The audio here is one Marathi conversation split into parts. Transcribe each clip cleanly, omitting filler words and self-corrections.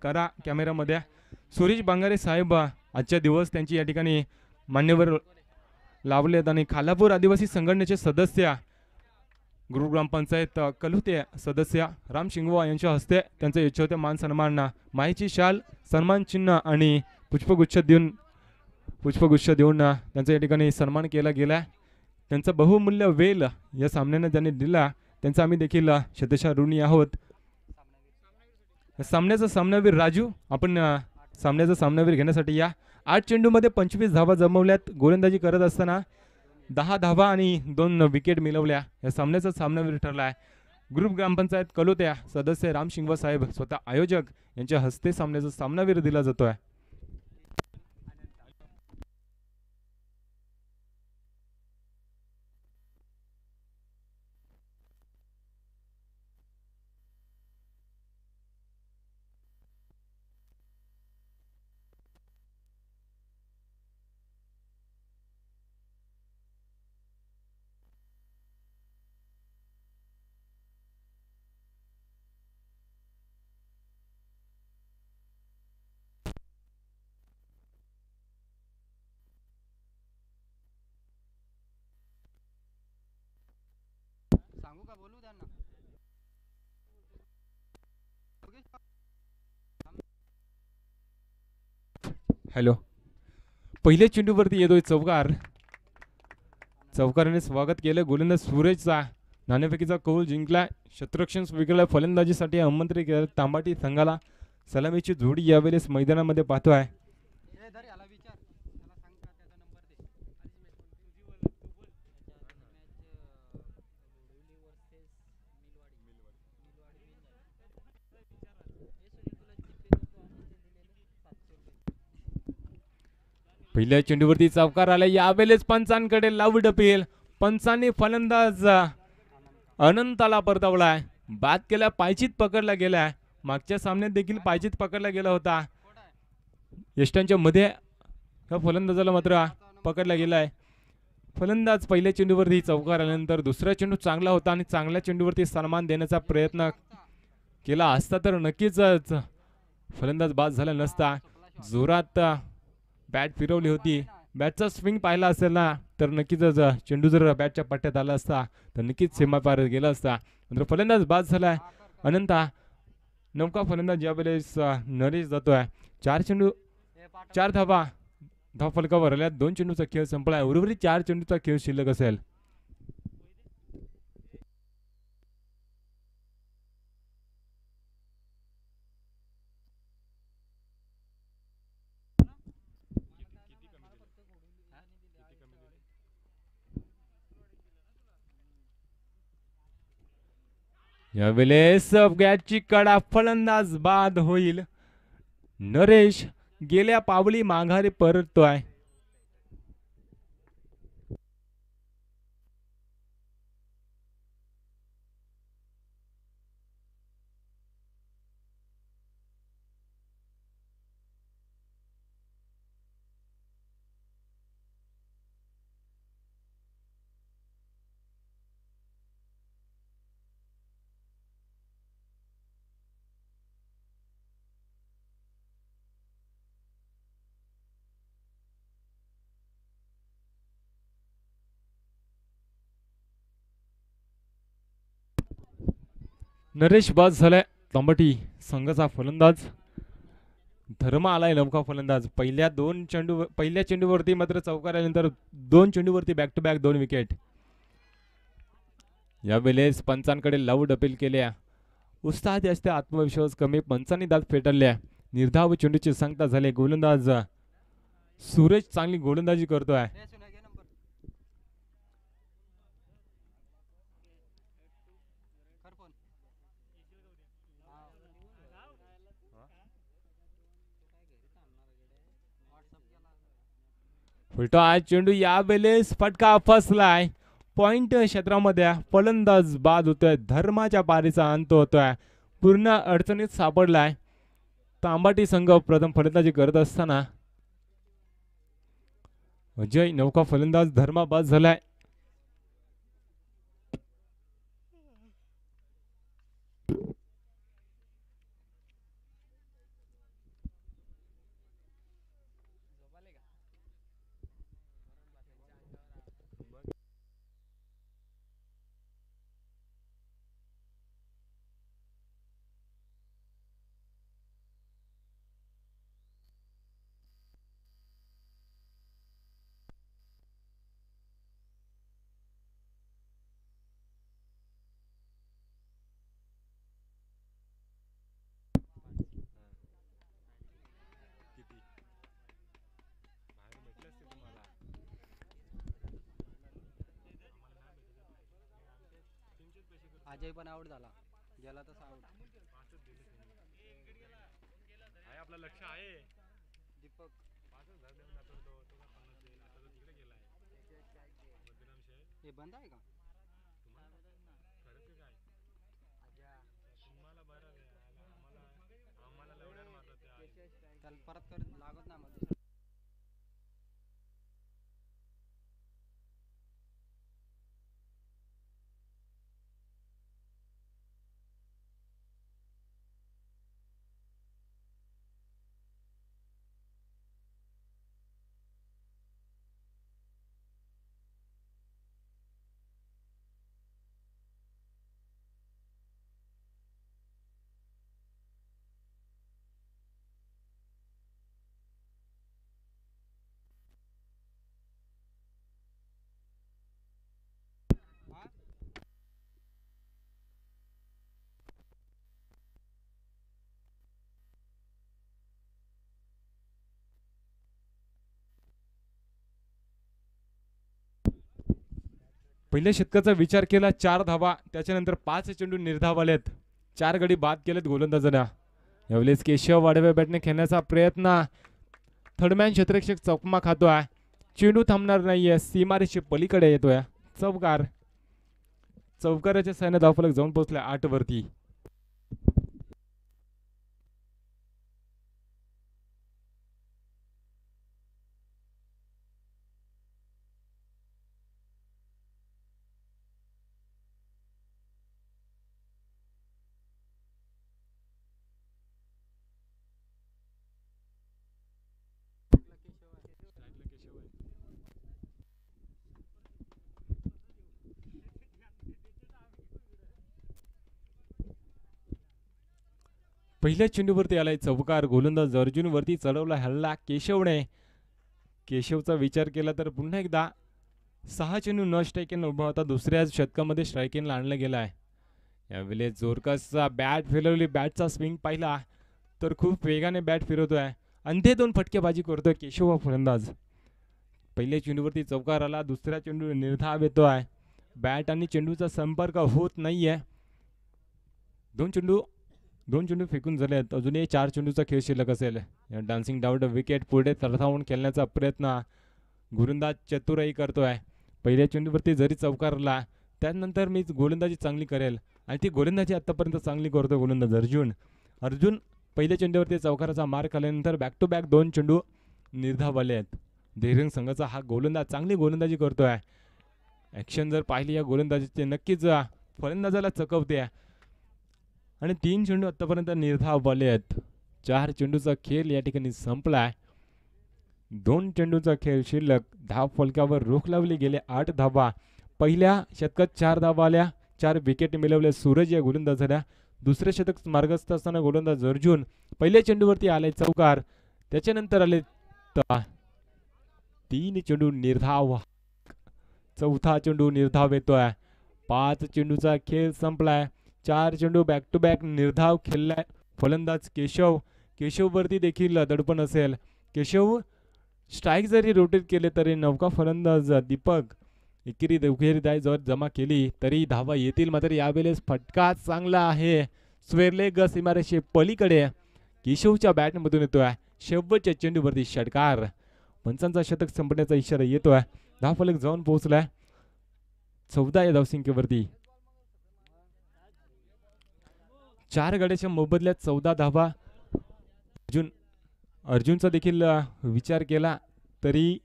करा कॅमेरामध्ये. सुरेश बांगारे साहेब आजच्या दिवस त्यांची या ठिकाणी मान्यवर लावलेत आणि खालापूर आदिवासी संघटनेचे सदस्य ग्रुप ग्रामपंचायत कलुते सदस्य राम शिंगवा यांच्या हस्ते त्यांचे यशोते मान सन्मान माहिती शाल सन्मान चिन्ह आणि पुष्पगुच्छ देऊन त्यांचा या ठिकाणी सन्मान केला गेला. त्यांचा बहुमूल्य वेल या सामन्याने त्यांनी दिला, त्यांचा आम्ही देखील शतशः ऋणी आहोत. सामन्याचा सामनावीर राजू, आपण सामन्याचा सामनावीर घेण्यासाठी या. 8 चेंडूमध्ये 25 धावा जमवल्यात. गोलंदाजी करत असताना 10 धावा आणि 2 विकेट मिळवल्या. या सामन्याचा सामनावीर ठरला आहे. ग्रुप ग्रामपंचायत कलोत्या सदस्य राम शिंगवा साहेब स्वतः आयोजक यांच्या हस्ते सामन्याचा सामनावीर दिला जातोय. हॅलो, पहिल्या चेंडूवरती येतोय चौकार. चौकाराने स्वागत केलं. गोलंदाज सुरेशचा नाणेफेकीचा कौल जिंकला. शत्रुरक्षण स्वीकारला. फलंदाजीसाठी आमंत्रित केलं. तांबाटी संघाला सलामीची जोडी यावेळेस मैदानामध्ये पाहतोय. पहिल्या चेंडूवरती चौकार आला. यावेळेस पंचांकडे लावड अपील. पंचांनी फलंदाज अनंताला परतवलाय. बाद केला. पायचीत पकडला गेलाय. मागच्या सामन्यात देखील पायचीत पकडला गेला होता. यष्टांच्या मध्ये फलंदाजाला मात्र पकडला गेलाय. फलंदाज पहिल्या चेंडूवरती चौकार आल्यानंतर दुसरा चेंडू चांगला होता आणि चांगल्या चेंडूवरती सन्मान देण्याचा प्रयत्न केला असता तर नक्कीच फलंदाज बाद झाला नसता. जोरात बॅट फिरवली होती. बॅटचा स्विंग पाहिला असेल ना तर नक्कीच चेंडू जर बॅटच्या पट्ट्यात आला असता तर नक्कीच सीमा पार गेला असता. नंतर फलंदाज बाद झालाय. अनंता नौका फलंदाज यावेळेस नरेश जातोय. 4 चेंडू 4 धावा धाव फलकावर आल्या. 2 चेंडूचा खेळ संपलाय. उर्वरित 4 चेंडूचा खेळ शिल्लक असेल. यावेळेस बॅटची कडा. फलंदाज बाद होईल. नरेश गेल्या पावली माघारी परततोय. नरेश बाद झालाय. तांबटी संघाचा फलंदाज धर्म आलाय. नौका फलंदाज. पहिल्या चेंडूवरती मात्र चौकार आल्यानंतर 2 चेंडूवरती बॅक टू बॅक 2 विकेट. यावेळेस पंचांकडे लावड अपील केल्या. उत्साह जास्त, आत्मविश्वास कमी. पंचांनी दात फेटाळल्या. निर्धाव चेंडूची सांगता झाली. गोलंदाज सुरेश चांगली गोलंदाजी करतोय. फलटो आज चेंडू यावेळेस फटका फसलाय. पॉइंट क्षेत्रामध्ये फलंदाज बाद होतोय. धर्माच्या पारीचा अंत होतोय. पूर्ण अडचणीत सापडलाय. तांबाटी संघ प्रथम फलंदाजी करत असताना अजय नौका फलंदाज. धर्मा बाद झालाय. अजय पण आउट झाला, गेला तसा आउट. आपलं लक्ष आहे. दीपक हे बंद आहे का? त्याला परत कर लागत ना मग दुसरा. हा? पहिल्या षटकाचा विचार केला 4 धावा, त्याच्यानंतर 5 चेंडू निर्धावलेत, 4 गडी बाद केलेत गोलंदाजांना. यावेळेस केशव वाढव्या बॅटने खेळण्याचा प्रयत्न, थर्डमॅन क्षेत्ररक्षक चकमा खातोय, चेंडू थांबणार नाहीये, सीमारेषे पलीकडे येतोय. चौकार, चौकाराच्या साहाय्याने धावफलक जाऊन पोहोचलाय 8 वरती. पहिल्या चेंडूवरती आलाय चौकार, गोलंदाज अर्जुन वरती चढवला हल्ला केशवने. केशवचा विचार केला तर पुन्हा एकदा 6 चेंडू न स्ट्राईक उभा होता, दुसऱ्या षटकामध्ये स्ट्राईकिंगला आणला गेलाय. यावेळेस जोरकसचा बॅट फिरवली, बॅटचा स्विंग पाहिला तर खूप वेगाने बॅट फिरवतोय, अंधे 2 फटकेबाजी करतोय केशव फलंदाज. पहिल्या चेंडूवरती चौकार आला, दुसऱ्या चेंडू निर्धाव येतोय, बॅट आणि चेंडूचा संपर्क होत नाहीये. दोन चेंडू फेकून झालेत, अजूनही 4 चेंडूचा खेळ शिल्लक असेल. डान्सिंग डाऊट विकेट पुढे तरसावून खेळण्याचा प्रयत्न गोलंदाज चतुराई करतोय. पहिल्या चेंडूवरती जरी चौकारला, त्यानंतर मी गोलंदाजी चांगली करेल, आणि ती गोलंदाजी आतापर्यंत चांगली करतोय गोलंदाज अर्जुन पहिल्या चेंडूवरती चौकाराचा मार खाल्ल्यानंतर बॅक टू बॅक 2 चेंडू निर्धावले आहेत. देहरंग संघाचा हा गोलंदाज चांगली गोलंदाजी करतोय. ॲक्शन जर पाहिली या गोलंदाजीचे नक्कीच फलंदाजाला चकवते, आणि 3 चेंडू आतापर्यंत निर्धावले आहेत. 4 चेंडूचा खेळ या ठिकाणी संपलाय. 2 चेंडूचा खेळ शिल्लक, धाव फलकावर रोख लावली गेले 8 धावा. पहिल्या षटकात 4 धावा आल्या, 4 विकेट मिळवल्या सूरज या गोलंदाजाला. दुसरे षटक मार्गस्थ असताना गोलंदाज अर्जुन पहिल्या चेंडूवरती आले चौकार, त्याच्यानंतर आले 3 चेंडू निर्धाव, चौथा चेंडू निर्धाव येतोय. 5 चेंडूचा खेळ संपलाय, 4 चेंडू बॅक टू बॅक निर्धाव खेळलाय फलंदाज केशववरती देखील दडपण असेल. केशव स्ट्राईक जरी रोटेट केले तरी नौका फलंदाज दीपक दुहेरी धाव जर जमा केली तरी धावा येतील, मात्र यावेळेस फटका चांगला आहे, स्वेरलेग सीमारेषे पलीकडे केशवच्या बॅटमधून येतोय. शेवटच्या चेंडूवरती षटकार, पंचांचा शतक संपण्याचा इशारा येतोय. धावफलक जाऊन पोहोचलाय 14 या धावसंख्येवरती. 4 गड्याच्या मोबदल्यात 14 धावा. अर्जुनचा देखील विचार केला तरी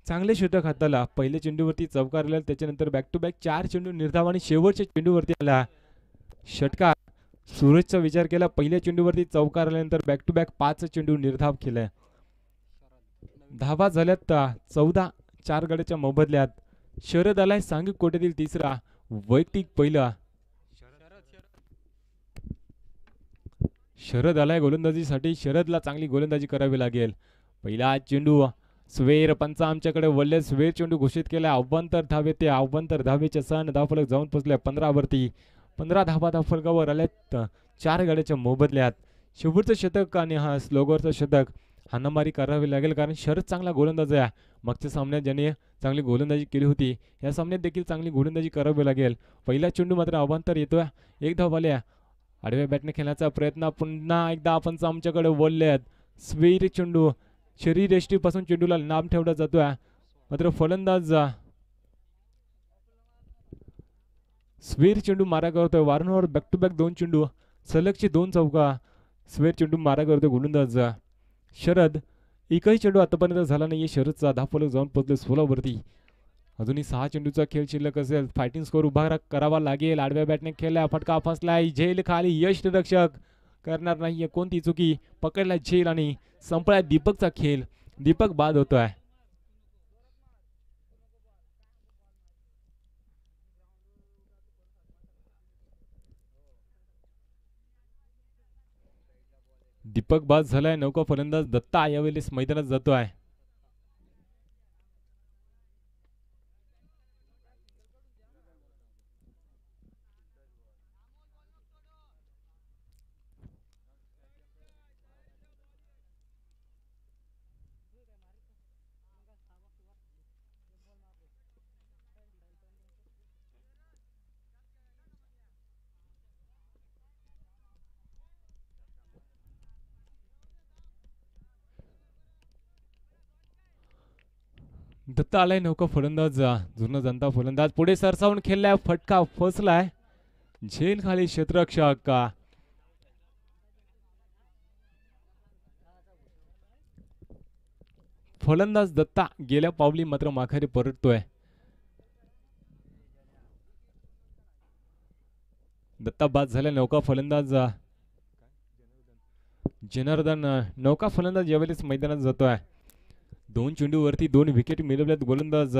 चांगले षटक हाताला. पहिल्या चेंडूवरती चौकार आला, त्याच्यानंतर बॅक टू बॅक 4 चेंडू निर्धाव, आणि शेवटच्या चेंडूवरती आला षटकार. सूरजचा विचार केला, पहिल्या चेंडूवरती चौकार आल्यानंतर बॅक टू बॅक 5 चेंडू निर्धाव केलाय. धावा झाल्यात 14 4 गड्याच्या मोबदल्यात. शरद आलाय सांघिक कोट्यातील तिसरा, वैयक्तिक पहिला. शरद आलाय गोलंदाजीसाठी, शरदला चांगली गोलंदाजी करावी लागेल. पहिला चेंडू स्वेर पंच आमच्याकडे वळले, स्वेर चेंडू घोषित केला, अव्वंतर धाव येते, अव्वंतर धावेच्या सण धावफलक जाऊन पोहोचले 15 वरती. 15 धावा धावफलकावर आल्यात 4 गड्याच्या मोबदल्यात. शेवटचं शतक आणि हा स्लोगरचं शतक हाणामारी करावी लागेल, कारण शरद चांगला गोलंदाज आहे. मागच्या सामन्यात ज्याने चांगली गोलंदाजी केली होती, या सामन्यात देखील चांगली गोलंदाजी करावी लागेल. पहिला चेंडू मात्र अवांतर येतोय. एक धाव आल्या. आडव्या बॅटने खेळण्याचा प्रयत्न पुन्हा एकदा आपण आमच्याकडे वळलेत. स्वीर चेंडू शरीर यष्टीपासून चेंडूला लांब ठेवला जातोय. मात्र फलंदाज स्वीर चेंडू मारा करतोय. वारंवार बॅक टू बॅक 2 चेंडू, सलगची 2 चौका. स्वीर चेंडू मारा करतोय गोलंदाज शरद. एकही चेंडू आतापर्यंत झाला नाहीये शरदचा. धावफलक जाऊन पोहोचले 16 वरती. अजूनही 6 चेंडूचा खेळ शिल्लक असेल. फायटिंग स्कोर उभा करावा लागेल. आडव्या बॅटने खेळला, फटका फसलाय. झेल खाली, यष्टीरक्षक करणार नाहीये कोणती चुकी. पकडला झेल आणि संपलाय दीपकचा खेळ. दीपक बाद होतोय. दीपक बाद झालाय. नौका फलंदाज दत्ता यावेळेस मैदानात जातोय. दत्ता आलाय नौका फलंदाज. जुना जाणता फलंदाज पुढे सरसावून खेळलाय, फटका फसलाय. झेल खाली क्षेत्ररक्षक. फलंदाज दत्ता गेल्या पावली मात्र माघारी परततोय. दत्ता बाद झाल्या. नौका फलंदाज जनार्दन नौका फलंदाज यावेळेस मैदानात जातोय. 2 चेंडूवरती 2 विकेट मिळवल्यात गोलंदाज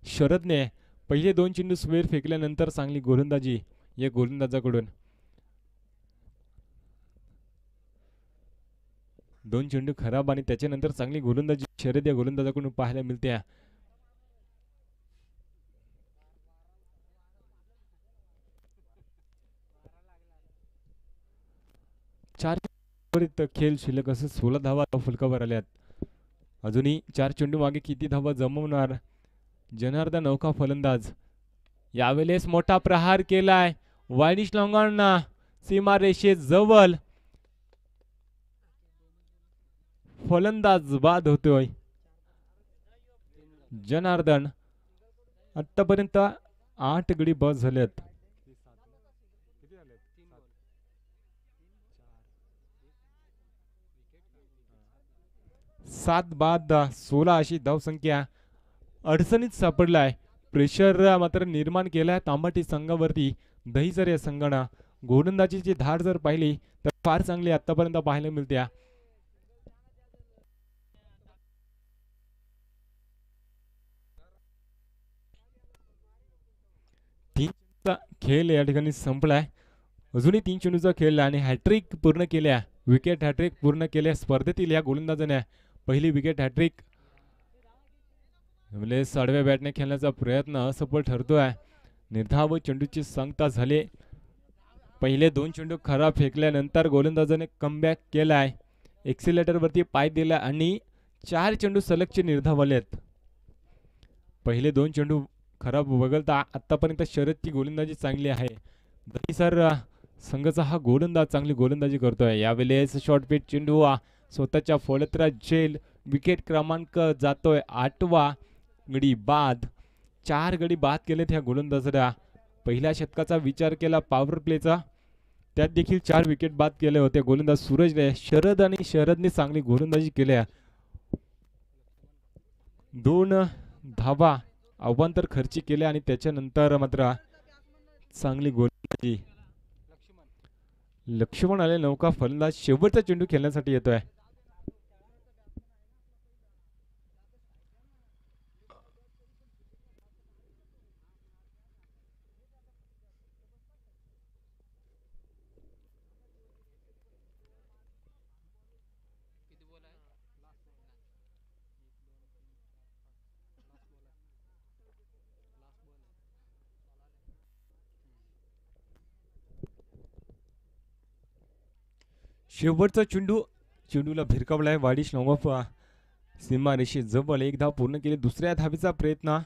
शरदने. पहिले 2 चेंडू स्वेर फेकल्यानंतर चांगली गोलंदाजी या गोलंदाजाकडून. 2 चेंडू खराब आणि त्याच्यानंतर चांगली गोलंदाजी शरद या गोलंदाजाकडून पाहायला मिळते. चार खेळ शिल्लक असं 16 धावा फलकावर आल्यात. अजूनही 4 चेंडू मागे किती धावा जमवणार जनार्दन नौका फलंदाज. यावेळेस मोठा प्रहार केलाय. वायनिश लॉंगॉन सीमा रेषे जवळ. फलंदाज बाद होतोय. जनार्दन आतापर्यंत 8 गडी बाद झालेत. 7 बाद 16 अशी धावसंख्या. अडचणीत सापडलाय. प्रेशर मात्र निर्माण केलाय तांबाटी संघावरती. दहीसर या संघानं गोलंदाजीची धार जर पाहिली तर फार चांगली आतापर्यंत पाहायला मिळते. खेळ या ठिकाणी संपलाय. अजूनही 3 चेंडूचा खेळ आणि हॅट्रिक पूर्ण केल्या. विकेट हॅट्रिक पूर्ण केल्या स्पर्धेतील या गोलंदाजाने. पहिली विकेट हॅट्रिक. आडव्या बॅटने खेळण्याचा प्रयत्न असफल ठरतोय. निर्धाव चेंडूची सांगता झाले. पहिले 2 चेंडू खराब फेकल्यानंतर गोलंदाजाने कमबॅक केलाय. एक्सिलेटर वरती पाय दिला आणि 4 चेंडू सलगचे निर्धाव आलेत. पहिले 2 चेंडू खराब वगळता आतापर्यंत शरदची गोलंदाजी चांगली आहे. दहीसर संघाचा हा गोलंदाज चांगली गोलंदाजी करतोय. यावेळेस शॉर्ट पिच चेंडू स्वतःच्या फलंदाज झेल. विकेट क्रमांक जातोय 8वा. गडी बाद. 4 गडी बाद केलेत ह्या गोलंदाजाला. पहिल्या शतकाचा विचार केला पॉवर प्लेचा, त्यात देखील 4 विकेट बाद केले होते गोलंदाज सूरजने. शरदने चांगली गोलंदाजी केल्या. 2 धावा अवांतर खर्ची केल्या आणि त्याच्यानंतर मात्र चांगली गोलंदाजी. लक्ष्मण आले नौका फलंदाज शेवटचा चेंडू खेळण्यासाठी येतोय. शेवटचा चेंडू चेंडूला भिरकावलाय. वाडिश नवाब सीमारेषे जवळ एक धाव पूर्ण केली. दुसऱ्या धावेचा प्रयत्न.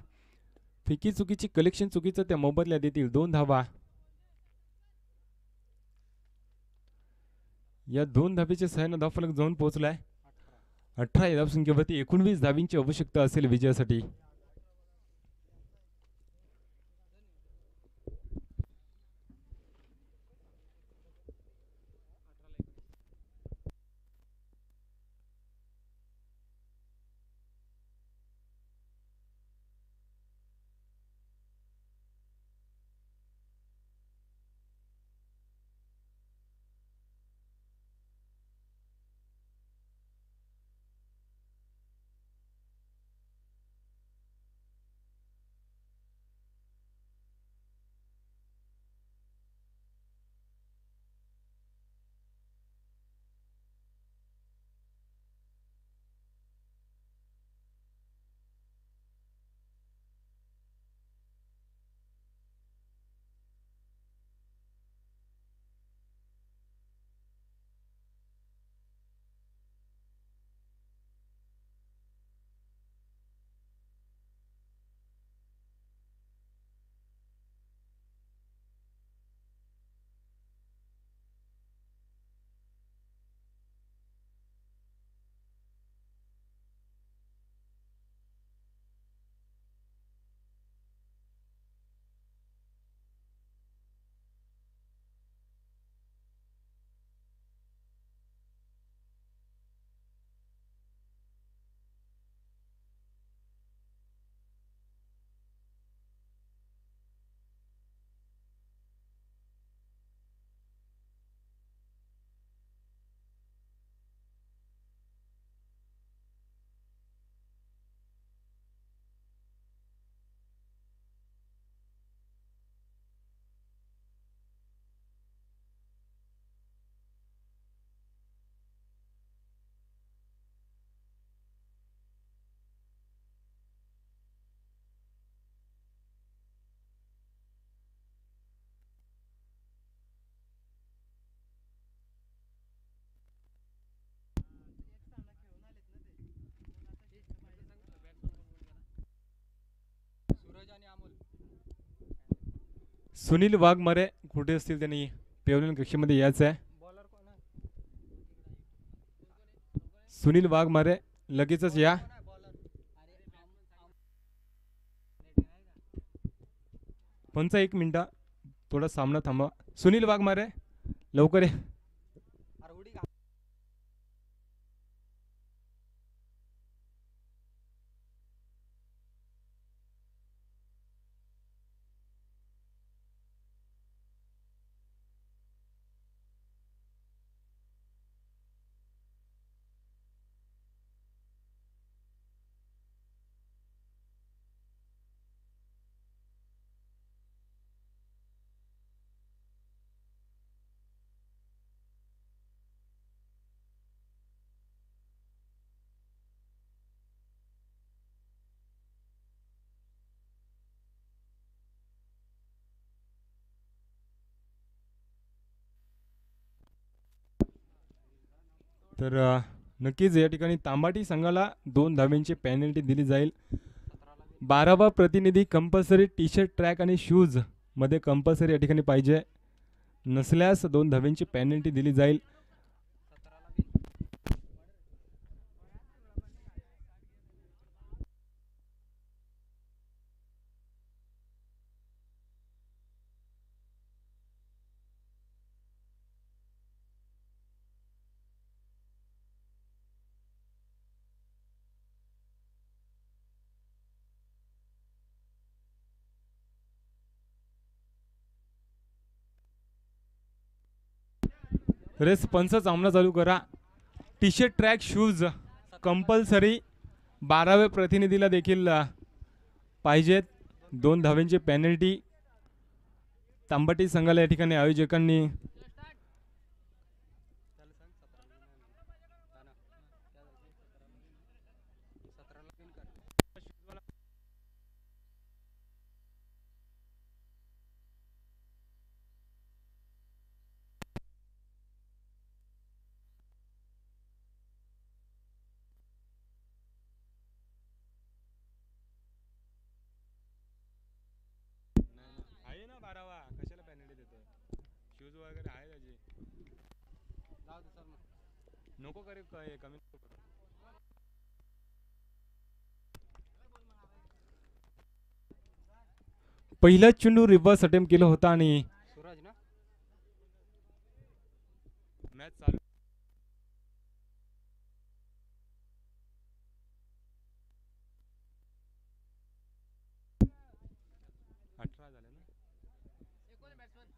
फिकी चुकीची कलेक्शन चुकीचं त्या मोबदल्यात देतील 2 धावा. या 2 धावेच्या सहाय्याने धावफलक जाऊन पोहोचलाय 18 या धावसंख्येवरती. 19 धावींची आवश्यकता असेल विजयासाठी. सूरज आणि अमोल. सुनील वाघमारे कुठे असतील त्यांनी पेवलेल्या कक्षेमध्ये यायचं आहे. बॉलर कोण आहे? सुनील वाघमारे लगेचच या. बॉलर. अरे पंचा 1 मिनिटा थोडा सामना थांबा. सुनील वाघमारे लवकर ये. अरे उडी घा. तर नक्कीच या ठिकाणी तांबाटी संघाला 2 धाव्यांची पेनल्टी दिली जाईल. 12वा प्रतिनिधी कंपल्सरी टी शर्ट ट्रॅक आणि शूज मध्ये कंपल्सरी या ठिकाणी पाहिजे. नसल्यास 2 धाव्यांची पेनल्टी दिली जाईल. 17ला रेस पंच सामना चालू करा. T shirt track shoes compulsory 12व्या प्रतिनिधीला देखील पाहिजेत. 2 धाव्यांची पेनल्टी तांबाटी संघाला या ठिकाणी आयोजकांनी त्याला सांग 17ला ना. 17ला पिन कर. शूज वगैरे आहे त्याचे. जाऊ दे सर मग. नको करे काय कमी नको करू. पहिला चेंडू रिव्हर्स अटेम्प्ट केला होता आणि सूरज ना मॅच चालू. अठरा झाले ना.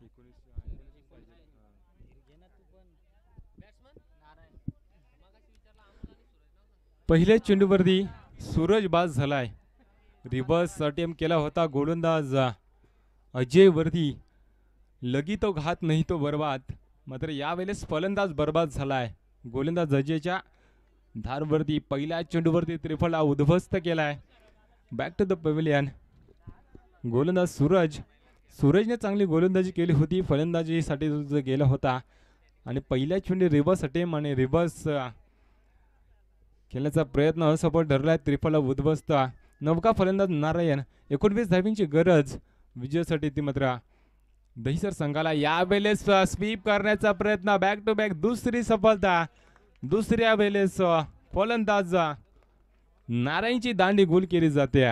19 पाहिजे. हा. घे ना तू पण पहिल्या चेंडूवरती सूरज बाद झालाय. रिव्हर्स अटेम्प्ट केला होता गोलंदाज अजय वरती. लगी तो घात नाही तो बर्बाद. मात्र यावेळेस फलंदाज बर्बाद झालाय. गोलंदाज अजयच्या धारवरती पहिल्या चेंडूवरती त्रिफळा उद्ध्वस्त केलाय. Back to the pavilion. गोलंदाज सूरजने चांगली गोलंदाजी केली होती. फलंदाजीसाठी जो गेला होता आणि पहिल्या चेंडू रिव्हर्स अटेम्प्ट आणि रिव्हर्स खेळण्याचा प्रयत्न असफल ठरलाय. त्रिफळा उद्ध्वस्त. नवका फलंदाज नारायण. 19 धावींची गरज विजयासाठी ती मात्र दहिसर संघाला यावेळेस स्वीप करण्याचा प्रयत्न. बॅक टू बॅक दुसरी सफलता. दुसऱ्या वेळेस फलंदाज नारायणची दांडी गोल केली जाते.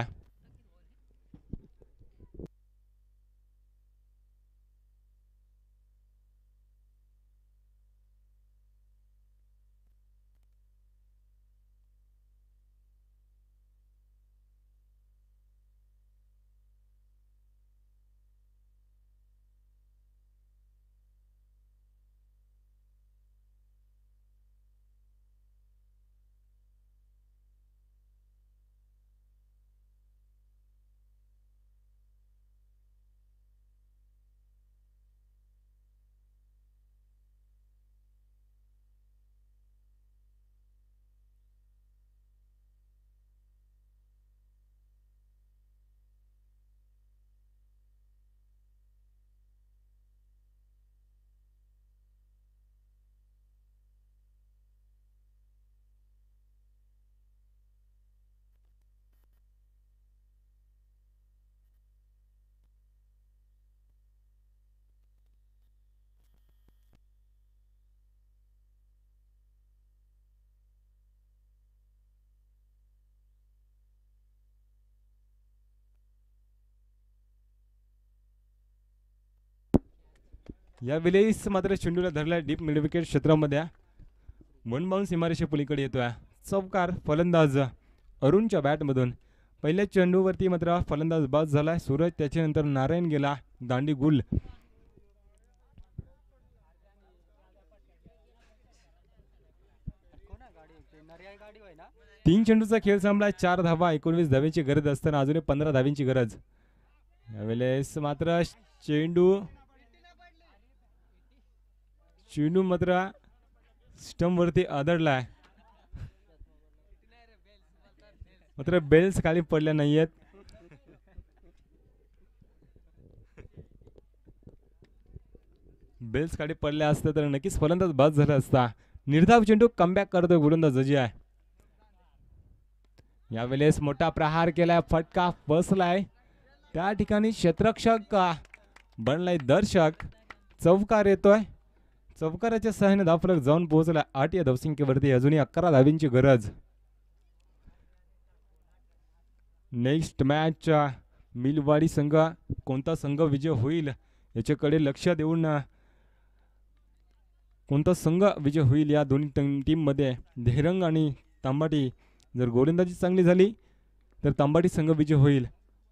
यावेळेस मात्र चेंडूला धरलाय डीप मिड विकेट क्षेत्रामध्ये. मनबाऊन सीमारेषे पलीकडे येतोय. चौकार फलंदाज अरुणच्या बॅटमधून. पहिल्या चेंडूवरती मात्र फलंदाज बाद झालाय सूरज. त्याच्यानंतर नारायण गेला दांडी गुल. कोणा गाडी ते नरिया गाडी होय ना 3 चेंडूचा खेळ संपलाय. 4 धावा. 19 धावेची गरज असताना अजून 15 धावेची गरज. यावेळेस मात्र चेंडू मात्र स्टंप वरती आदळलाय. मात्र बेल्स खाली पडल्या नाहीयेत. बेल्स खाली पडल्या असत्या तर नक्कीच फलंदाज बाद झाला असता. निर्धाव चेंडू कमबॅक करतोय गोलंदाज अजय. यावेळेस मोठा प्रहार केलाय. फटका बसलाय. त्या ठिकाणी क्षेत्ररक्षक बनलाय दर्शक. चौकार येतोय. चौकाराच्या सहाय्याने धावफलक जाऊन पोहोचला 8 या धावसंख्येवरती. अजूनही 11 धावींची गरज. नेक्स्ट मॅच मिलवाडी संघ कोणता संघ विजय होईल याच्याकडे लक्ष देऊन कोणता संघ विजय होईल या दोन्ही टीम मध्ये. देहरंग आणि तांबाटी. जर गोलंदाजी चांगली झाली तर तांबाटी संघ विजय होईल.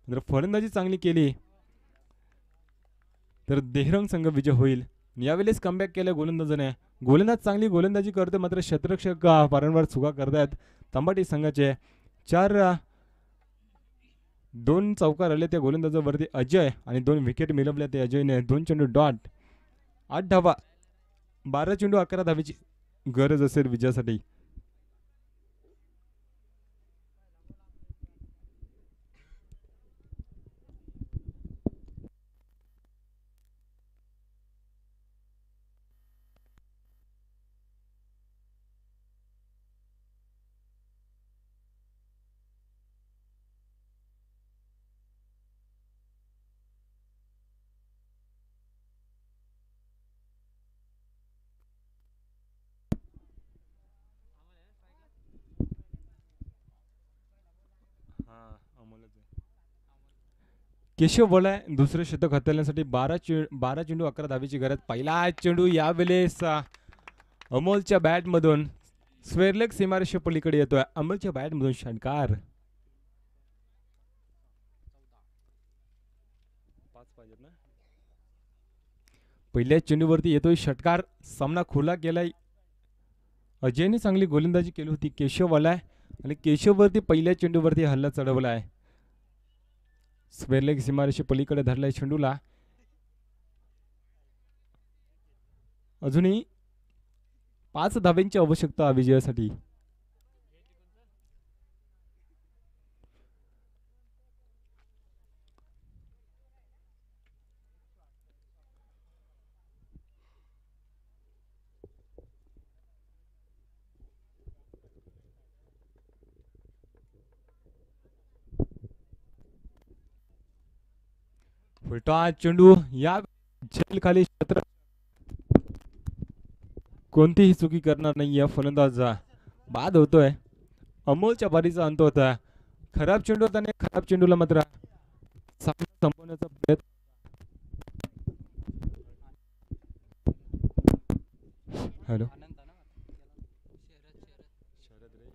जर फलंदाजी चांगली केली तर देहरंग संघ विजय होईल. यावेळेस कमबॅक केलं गोलंदाजाने. गोलंदाज चांगली गोलंदाजी करते मात्र क्षेत्ररक्षक वारंवार चुका करतायत तांबाटी संघाचे. 2 चौकार आले त्या गोलंदाजावरती अजय आणि 2 विकेट मिळवल्या ते अजयने. 2 चेंडू डॉट. 8 धावा. 12 चेंडू 11 धावेची गरज असेल विजयासाठी. केशव बोलाय दुसरं शतक हाताळण्यासाठी 12 चेंडू 11 धावेची गरज. पहिला चेंडू यावेळेस अमोलच्या बॅटमधून स्वेरलेग सीमारेषे पलीकडे येतोय. अमोलच्या बॅटमधून षटकार. पहिल्या चेंडूवरती येतोय षटकार. सामना खुला केलाय. अजयने चांगली गोलंदाजी केली होती. केशव आलाय आणि केशववरती पहिल्या चेंडूवरती हल्ला चढवलाय. स्वेरलेग सीमारेषे पलीकडे धरलाय चेंडूला. अजूनही 5 धाब्यांची आवश्यकता विजयासाठी. फुलटा चेंडू या झेल खाली क्षेत्र कोणतीही चुकी करणार नाही या फलंदाज. बाद होतोय. अमोलच्या बारीचा अंत होता. खराब चेंडू होता आणि खराब चेंडूला मात्र सामना संपवण्याचा प्रयत्न. हॅलो आनंद ना शरद रे.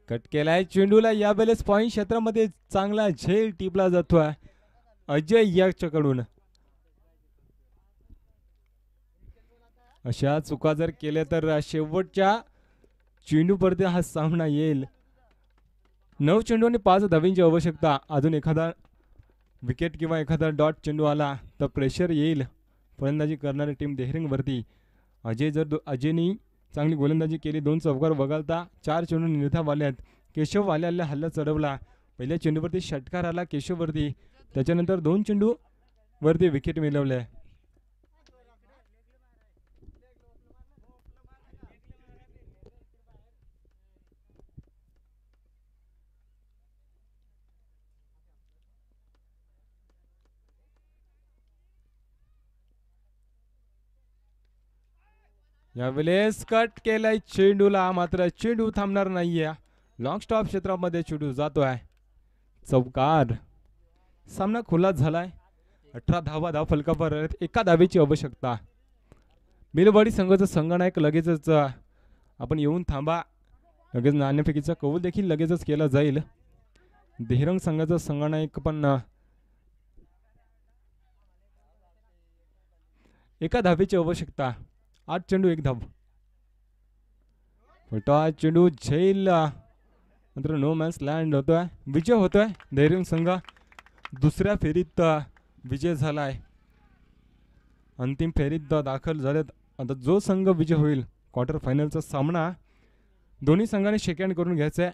कट केलाय चेंडूला. यावेळेस पॉइंट क्षेत्रामध्ये चांगला झेल टिपला जातोय अजय याच्याकडून. अशा चुका जर केल्या तर शेवटच्या चेंडूपर्यंत हा सामना येईल. 9 चेंडू आणि 5 धावींची आवश्यकता. अजून एखादा विकेट किंवा एखादा डॉट चेंडू आला तर प्रेशर येईल फलंदाजी करणारी टीम देहरिंगवरती. अजयने चांगली गोलंदाजी केली. 2 चौकार वगळता 4 चेंडू निर्धाव आले आहेत. केशव वाल्याला हल्ला चढवला. पहिल्या चेंडूवरती षटकार आला केशववरती. त्याच्यानंतर 2 चेंडू वरती विकेट मिळवले. यावेळेस कट केलाय चेंडूला. मात्र चेंडू थांबणार नाहीये. लॉंग स्टॉप क्षेत्रामध्ये चेंडू जातोय. चौकार. सामना खुला झालाय. 18 धावा फलकावर आहेत. 1 धावेची आवश्यकता. बिलवाडी संघाचा संघनायक लगेचच आपण येऊन थांबा. लगेच नाणेफेकीचा कौल देखील लगेचच केला जाईल. देहरंग संघाचा संघनायक पण 1 धावेची आवश्यकता. 8 चेंडू 1 धाव. फटा चेंडू झेल मात्र नो मॅन्स लँड होतोय. विजय होतोय देहरिंग संघ. दुसऱ्या फेरीत विजय झालाय. अंतिम फेरीत दाखल झालेत. आता जो संघ विजय होईल क्वार्टर फायनलचा सामना दोन्ही संघाने शेकहँड करून घ्यायचा आहे.